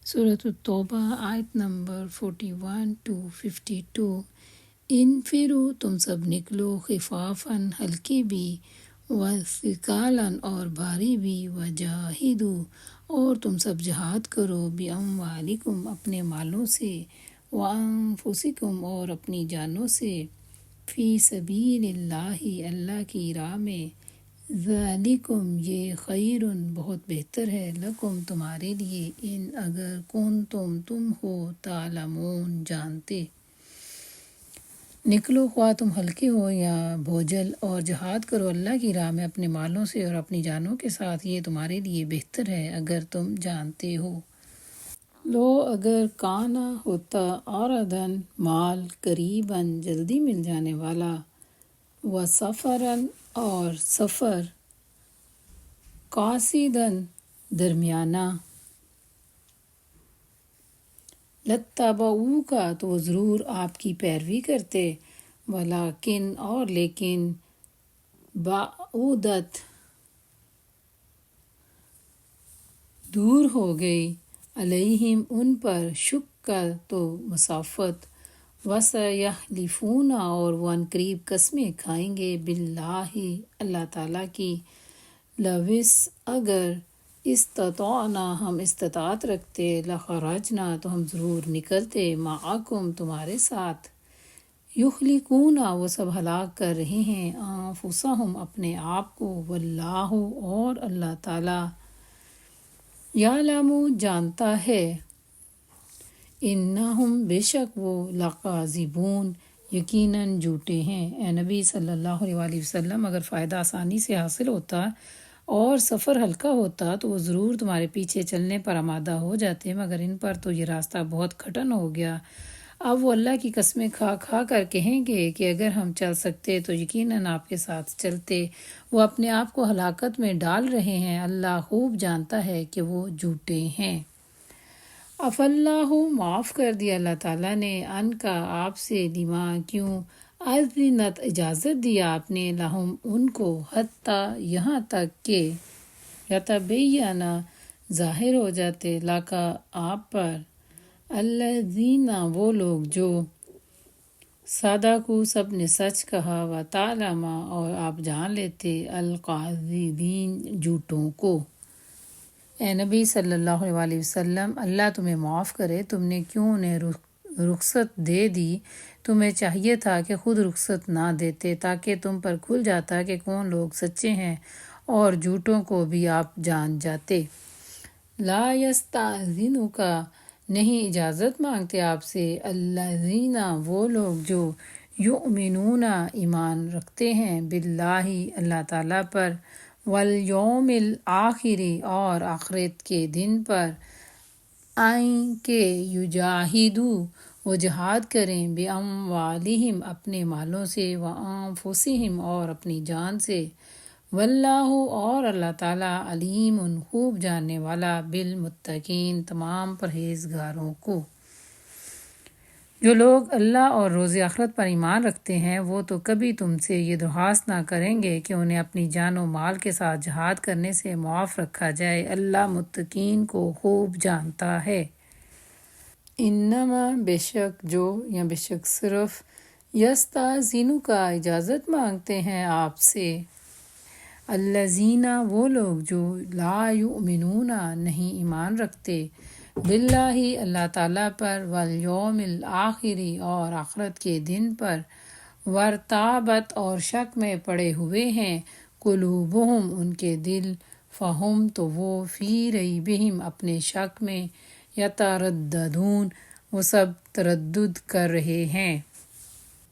سورۃ التوبہ آیت number 41 to 52۔ انفرو، تم سب نکلو، خفافاً، ہلکے بھی، وثقالاً، اور بھاری بھی، وجاہدو، اور تم سب جہاد کرو، باموالکم، اپنے مالوں سے، وانفسکم، اور اپنی جانوں سے، فی سبیل اللہ، اللہ کی راہ میں، ذالکم، یہ خیر، بہت بہتر ہے، لکم، تمہارے لیے، ان، اگر، کنتم، تم ہو، تعلمون، جانتے۔ نکلو، خواہ تم ہلکے ہو یا بوجھل، اور جہاد کرو اللہ کی راہ میں اپنے مالوں سے اور اپنی جانوں کے ساتھ، یہ تمہارے لیے بہتر ہے اگر تم جانتے ہو۔ لو، اگر کانا ہوتا، عرضاً، مال، قریباً، جلدی مل جانے والا، وسفراً، اور سفر، قاصداً، درمیانہ، لاتبعوک، تو وہ ضرور آپ کی پیروی کرتے، ولیکن، اور لیکن، بعدت، دور ہو گئی، علیہم، ان پر، شقۃ، مسافت، وسیحلفون، اور وہ عنقریب قسمیں کھائیں گے، باللہ، اللہ تعالیٰ کی، لوس، اگر، استطعنا، ہم استطاعت رکھتے، لخرجنا، تو ہم ضرور نکلتے، معکم، تمہارے ساتھ، یہلکون، وہ سب ہلاک کر رہے ہیں، انفسہم، اپنے آپ کو، واللہ، اور اللہ تعالیٰ، یعلم، جانتا ہے، انہم، بے شک وہ، لکاذبون، یقیناً جھوٹے ہیں۔ اے نبی صلی اللہ علیہ وآلہ وسلم، اگر فائدہ آسانی سے حاصل ہوتا اور سفر ہلکا ہوتا تو وہ ضرور تمہارے پیچھے چلنے پر آمادہ ہو جاتے، مگر ان پر تو یہ راستہ بہت کٹھن ہو گیا۔ اب وہ اللہ کی قسمیں کھا کھا کر کہیں گے کہ اگر ہم چل سکتے تو یقیناً آپ کے ساتھ چلتے۔ وہ اپنے آپ کو ہلاکت میں ڈال رہے ہیں، اللہ خوب جانتا ہے کہ وہ جھوٹے ہیں۔ اف اللہ، معاف کر دیا اللہ تعالیٰ نے، ان کا، آپ سے، لما، کیوں، اذنت، اجازت دیا آپ نے، لہم، ان کو، حتیٰ، یہاں تک کہ، یتبین، ظاہر ہو جاتے، لکا، آپ پر، الذین، وہ لوگ جو، صدقوا، سب نے سچ کہا، وتعلم، اور آپ جان لیتے، الکاذبین، جھوٹوں کو۔ اے نبی صلی اللہ علیہ وآلہ وسلم، اللہ تمہیں معاف کرے، تم نے کیوں انہیں رخصت دے دی؟ تمہیں چاہیے تھا کہ خود رخصت نہ دیتے، تاکہ تم پر کھل جاتا کہ کون لوگ سچے ہیں، اور جھوٹوں کو بھی آپ جان جاتے۔ لا یستأذنک، نہیں اجازت مانگتے آپ سے، الذین، وہ لوگ جو، یؤمنون، ایمان رکھتے ہیں، باللہ، اللہ تعالیٰ پر، والیوم الآخر، اور آخرت کے دن پر، ان کہ، یجاہدوا، وہ جہاد کریں، باموالہم، اپنے مالوں سے، وانفسہم، اور اپنی جان سے، واللہ، اور اللہ تعالیٰ، علیم، خوب جاننے والا، بالمتقین، تمام پرہیزگاروں کو۔ جو لوگ اللہ اور روز آخرت پر ایمان رکھتے ہیں وہ تو کبھی تم سے یہ درخواست نہ کریں گے کہ انہیں اپنی جان و مال کے ساتھ جہاد کرنے سے معاف رکھا جائے، اللہ متقین کو خوب جانتا ہے۔ انما، بے شک جو، یا بے شک صرف، یستأذنک، اجازت مانگتے ہیں آپ سے، الذین، وہ لوگ جو، لا یؤمنون، نہیں ایمان رکھتے، باللہ، اللہ تعالیٰ پر، والیوم الآخر، اور آخرت کے دن پر، وارتابت، اور شک میں پڑے ہوئے ہیں، قلوبہم، ان کے دل، فہم، تو وہ، فی ریبہم، اپنے شک میں، یترددون، وہ سب تردد کر رہے ہیں۔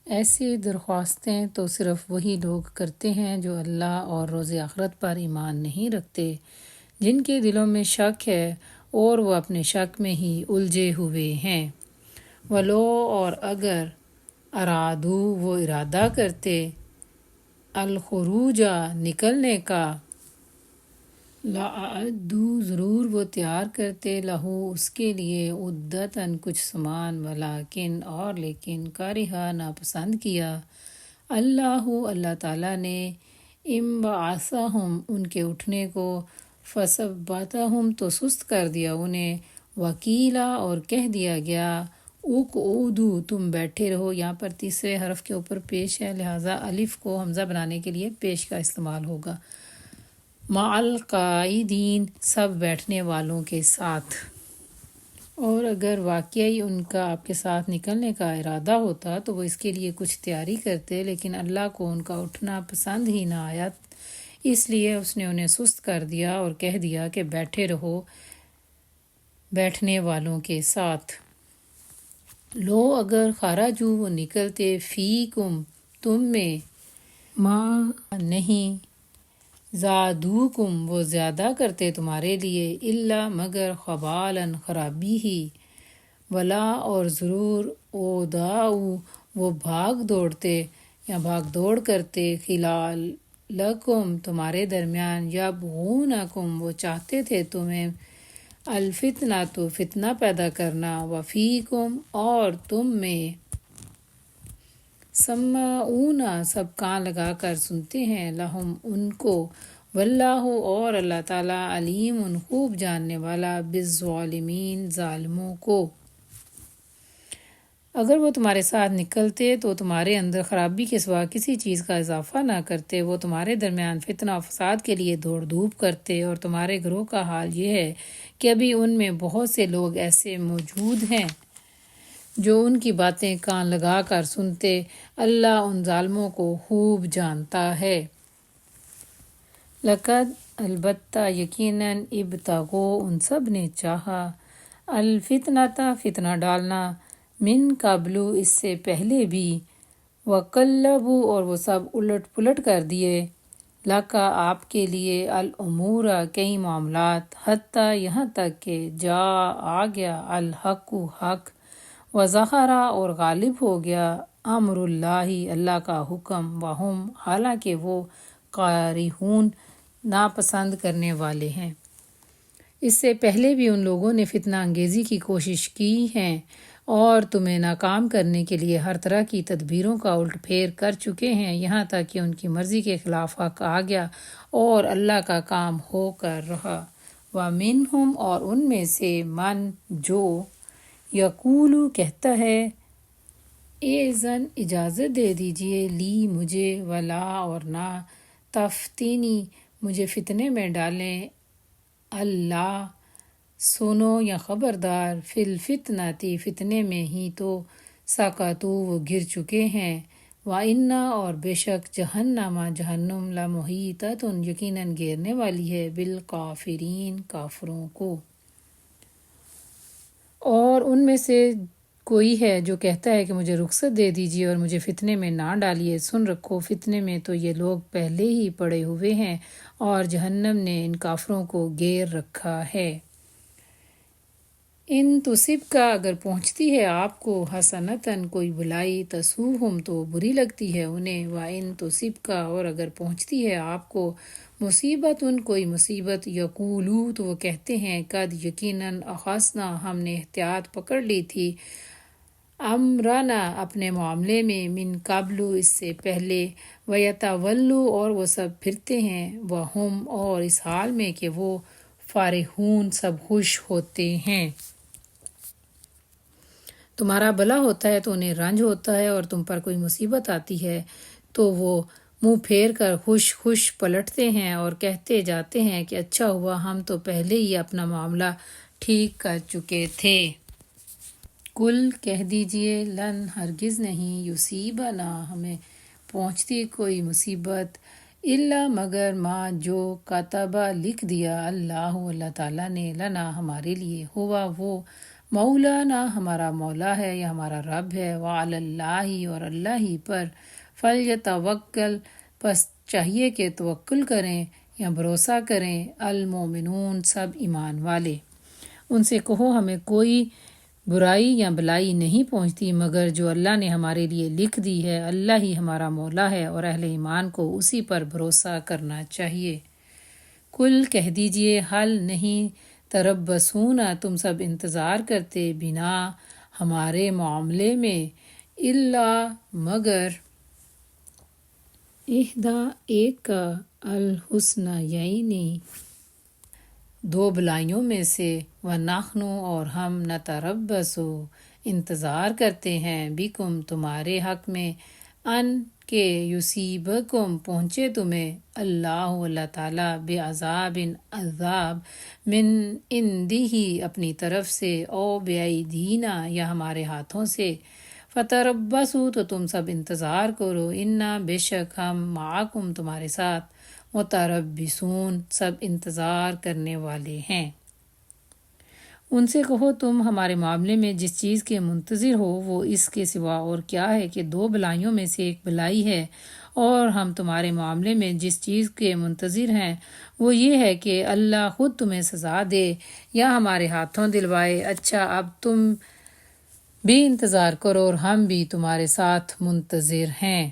ایسی درخواستیں تو صرف وہی لوگ کرتے ہیں جو اللہ اور روز آخرت پر ایمان نہیں رکھتے، جن کے دلوں میں شک ہے اور وہ اپنے شک میں ہی الجھے ہوئے ہیں۔ ولو، اور اگر، ارادو، وہ ارادہ کرتے، الخروج، نکلنے کا، لأعدوا، ضرور وہ تیار کرتے، لہو، اس کے لیے، عدتاً، کچھ سامان، ولیکن، اور لیکن، کرہ، ناپسند کیا، اللہ تعالیٰ نے، انبعاثہم، ان کے اٹھنے کو، فثبتہم، تو سست کر دیا انہیں، وکیلا اور کہہ دیا گیا اقعدو تم بیٹھے رہو. یہاں پر تیسرے حرف کے اوپر پیش ہے، لہٰذا الف کو حمزہ بنانے کے لیے پیش کا استعمال ہوگا. مع القاعدین سب بیٹھنے والوں کے ساتھ. اور اگر واقعی ان کا آپ کے ساتھ نکلنے کا ارادہ ہوتا تو وہ اس کے لیے کچھ تیاری کرتے، لیکن اللہ کو ان کا اٹھنا پسند ہی نہ آیا، اس لیے اس نے انہیں سست کر دیا اور کہہ دیا کہ بیٹھے رہو بیٹھنے والوں کے ساتھ. لو اگر خرجو وہ نکلتے فیکم تم میں، ما نہیں، زادوکم وہ زیادہ کرتے تمہارے لیے، الا مگر خبالاً خرابی ہی، ولا اور ضرور اوداؤ وہ بھاگ دوڑتے یا بھاگ دوڑ کرتے، خلالکم تمہارے درمیان، یبغونکم وہ چاہتے تھے تمہیں، الفتنہ تو فتنہ پیدا کرنا، وفیکم اور تم میں، سمعون سب کان لگا کر سنتے ہیں، لہم ان کو، واللہ اور اللہ تعالیٰ، علیم خوب جاننے والا، بالظالمین ظالموں کو. اگر وہ تمہارے ساتھ نکلتے تو تمہارے اندر خرابی کے سوا کسی چیز کا اضافہ نہ کرتے، وہ تمہارے درمیان فتنہ و فساد کے لیے دوڑ دھوپ کرتے. اور تمہارے گروہ کا حال یہ ہے کہ ابھی ان میں بہت سے لوگ ایسے موجود ہیں جو ان کی باتیں کان لگا کر سنتے، اللہ ان ظالموں کو خوب جانتا ہے. لقد البتہ یقیناً ابتغوا ان سب نے چاہا، الفتنۃ فتنہ ڈالنا، من قبل اس سے پہلے بھی، وقلبوا اور وہ سب الٹ پلٹ کر دیے، لکا آپ کے لیے، الامور کئی معاملات، حتیٰ یہاں تک کہ جاء آ گیا، الحق حق، وظہر اور غالب ہو گیا، امر اللہ اللہ کا حکم، وہم حالانکہ وہ کارہون ناپسند کرنے والے ہیں. اس سے پہلے بھی ان لوگوں نے فتنہ انگیزی کی کوشش کی ہے اور تمہیں ناکام کرنے کے لیے ہر طرح کی تدبیروں کا الٹ پھیر کر چکے ہیں، یہاں تک کہ ان کی مرضی کے خلاف حق آ گیا اور اللہ کا کام ہو کر رہا. وَمِنْهُمْ اور ان میں سے، من جو، یقول کہتا ہے، اذن اجازت دے دیجئے، لی مجھے، ولا اور نہ، تفتینی مجھے فتنے میں ڈالیں، اللہ سنو یا خبردار، فی الفتنۃ فتنے میں ہی تو، سقطوا وہ گر چکے ہیں، وَإِنَّ اور بے شک جہنم جہنم، لَمُحِیطَۃ یقیناً گھیرنے والی ہے، بالکافرین کافروں کو. اور ان میں سے کوئی ہے جو کہتا ہے کہ مجھے رخصت دے دیجیے اور مجھے فتنے میں نہ ڈالیے، سن رکھو فتنے میں تو یہ لوگ پہلے ہی پڑے ہوئے ہیں اور جہنم نے ان کافروں کو گھیر رکھا ہے. ان تصبکا اگر پہنچتی ہے آپ کو، حسنتاً کوئی بلائی، تسوہم تو بری لگتی ہے انہیں، وَإِن تصبکا اور اگر پہنچتی ہے آپ کو، مصیبت کوئی مصیبت، یقولو تو وہ کہتے ہیں، قد یقیناً، اخذنا ہم نے احتیاط پکڑ لی تھی، امرنا اپنے معاملے میں، من قبل اس سے پہلے، ویتولوا اور وہ سب پھرتے ہیں، وہم اور اس حال میں کہ وہ، فارحون سب خوش ہوتے ہیں. تمہارا بھلا ہوتا ہے تو انہیں رنج ہوتا ہے، اور تم پر کوئی مصیبت آتی ہے تو وہ منہ پھیر کر خوش پلٹتے ہیں اور کہتے جاتے ہیں کہ اچھا ہوا ہم تو پہلے ہی اپنا معاملہ ٹھیک کر چکے تھے. کل کہہ دیجئے، لن ہرگز نہیں، یصیبنا ہمیں پہنچتی کوئی مصیبت، الا مگر ما جو، کتبہ لکھ دیا، اللہ تعالیٰ نے، لنا ہمارے لیے، ہوا وہ، مولانا ہمارا مولا ہے یا ہمارا رب ہے، وعلی اللہ اور اللہ ہی پر، فلیتوکل پس چاہیے کہ توکل کریں یا بھروسہ کریں، المومنون سب ایمان والے. ان سے کہو ہمیں کوئی برائی یا بلائی نہیں پہنچتی مگر جو اللہ نے ہمارے لیے لکھ دی ہے، اللہ ہی ہمارا مولا ہے اور اہل ایمان کو اسی پر بھروسہ کرنا چاہیے. کل کہہ دیجئے، حل نہیں، تربصون تم سب انتظار کرتے، بنا ہمارے معاملے میں، الا مگر، احدی ایک کا، الحسنیین دو بلائیوں میں سے، وَنَحْنُ اور ہم نَتَرَبَّصُ انتظار کرتے ہیں، بِكُمْ تمہارے حق میں، ان کہ یصیبکم پہنچے تمہیں، اللہ تعالیٰ بعذاب عذاب، من عندہ اپنی طرف سے، او بأیدینا یا ہمارے ہاتھوں سے، فتربصوا تو تم سب انتظار کرو، انا بے شک ہم معکم تمہارے ساتھ، متربصون سب انتظار کرنے والے ہیں۔ ان سے کہو تم ہمارے معاملے میں جس چیز کے منتظر ہو وہ اس کے سوا اور کیا ہے کہ دو بلائیوں میں سے ایک بلائی ہے، اور ہم تمہارے معاملے میں جس چیز کے منتظر ہیں وہ یہ ہے کہ اللہ خود تمہیں سزا دے یا ہمارے ہاتھوں دلوائے۔ اچھا اب تم بھی انتظار کرو اور ہم بھی تمہارے ساتھ منتظر ہیں۔